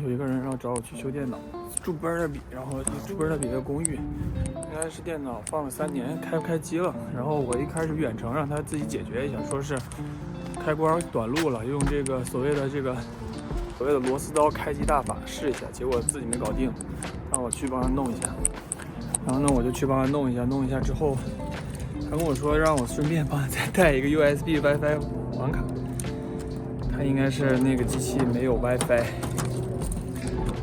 有一个人要找我去修电脑，住Burnaby，然后住Burnaby的公寓，应该是电脑放了3年，开不开机了。然后我一开始远程让他自己解决一下，说是开关短路了，用这个所谓的螺丝刀开机大法试一下，结果自己没搞定，让我去帮他弄一下。然后呢，我就去帮他弄一下之后，他跟我说让我顺便帮他再带一个 USB WiFi 网卡。他应该是那个机器没有 WiFi，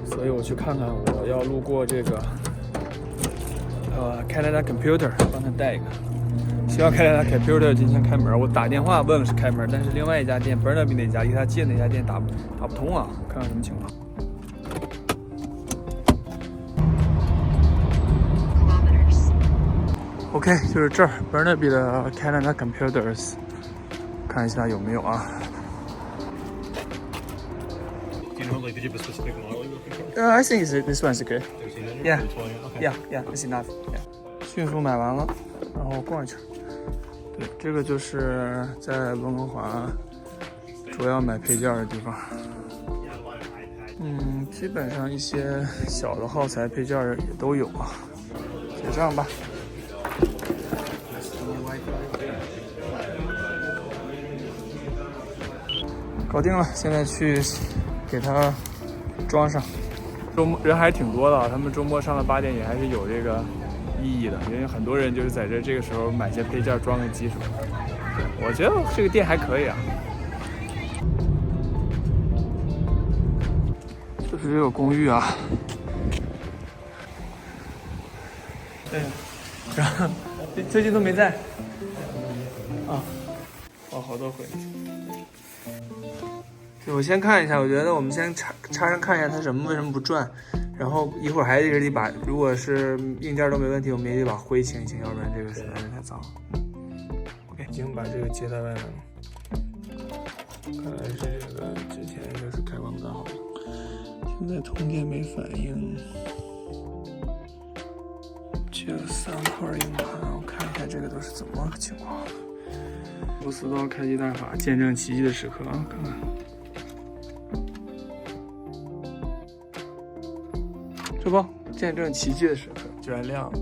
所以我去看看。我要路过这个Canada Computer， 帮他带一个。希望 Canada Computer 今天开门。我打电话问了是开门，但是另外一家店 Burnaby 那家离他近那家店打不通啊，看看什么情况。OK， 就是这儿 Burnaby 的 Canada Computers， 看一下有没有啊。Did you have a specific model you're looking for? I think this one's good. 1300? Yeah. Okay. Yeah, it's enough. Yeah. 迅速买完了，然后逛一圈。对，这个就是在温哥华主要买配件的地方。基本上一些小的耗材配件也都有啊。结账吧。搞定了，现在去给它装上。周末人还挺多的，他们周末上到8点也还是有这个意义的，因为很多人就是在这个时候买些配件装个机什么的。我觉得这个店还可以啊。就是这个公寓啊。对，然后最近都没在。啊，好多回。我先看一下，我觉得我们先插上看一下它为什么不转，然后一会儿还得把，如果是硬件都没问题，我们也得把灰清一清，要不然这个实在是太脏了。OK， 已经把这个接在外面了，看来是这个之前就是开关不大好，现在通电没反应，接了3块硬盘，我看一下这个都是怎么个情况。螺丝刀开机大法，见证奇迹的时刻啊，看看。这不，见证奇迹的时刻，居然亮了，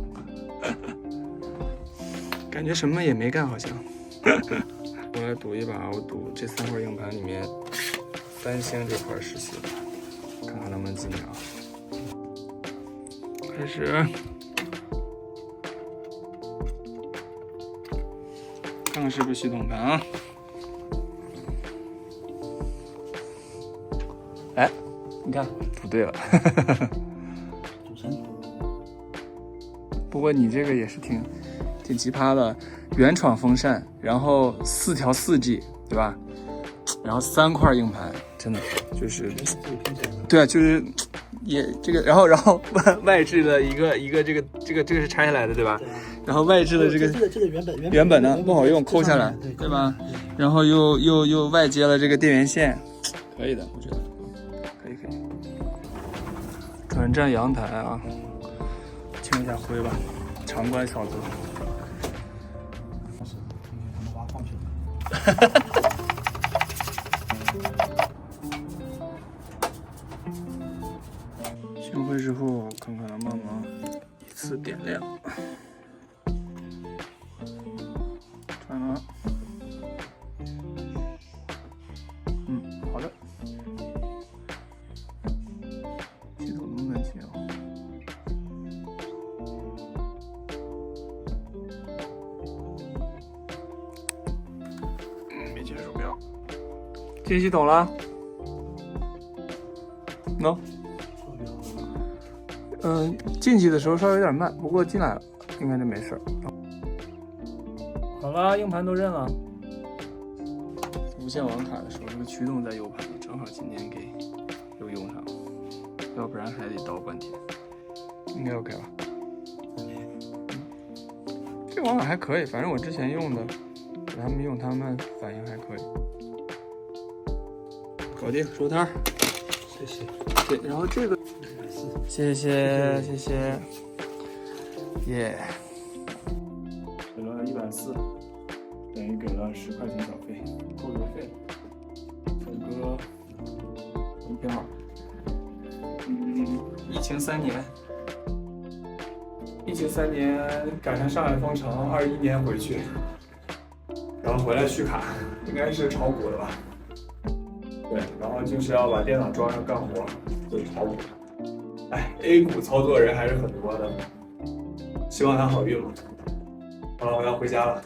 感觉什么也没干，好像。我来赌一把，我赌这3块硬盘里面3星这块实现，看看能不能进啊。开始，看看是不是系统盘啊？哎，你看，赌对了。不过你这个也是挺奇葩的，原厂风扇，然后4条4G， 对吧？然后3块硬盘，真的就是，对啊，就是也这个，然后外置的一个这个是拆下来的，对吧？然后外置的这个原本的不好用，抠下来，对吧？然后又外接了这个电源线，可以的，我觉得可以。转战阳台啊。清一下灰吧，长官小哥。挖矿去了。清灰之后，看看能不能一次点亮。转了。好的。系统没问题啊。进系统了 ，no， 进去的时候稍微有点慢，不过进来了，应该就没事。好了，硬盘都认了。无线网卡的时候，这个驱动在 U 盘里，正好今天给又用上了，要不然还得倒半天。应该 OK 吧？这个网卡还可以，反正我之前用的，给他们用，他们反应还可以。搞定，收摊儿，谢谢。对，然后这个，谢谢，耶，给了140，等于给了10块钱小费，扣邮费，整个挺好。疫情3年，疫情3年赶上上海封城，21年回去，然后回来续卡，应该是炒股的吧？对，然后就是要把电脑装上干活，就是炒股。哎 ，A 股操作人还是很多的，希望他好运吧。好了，我要回家了。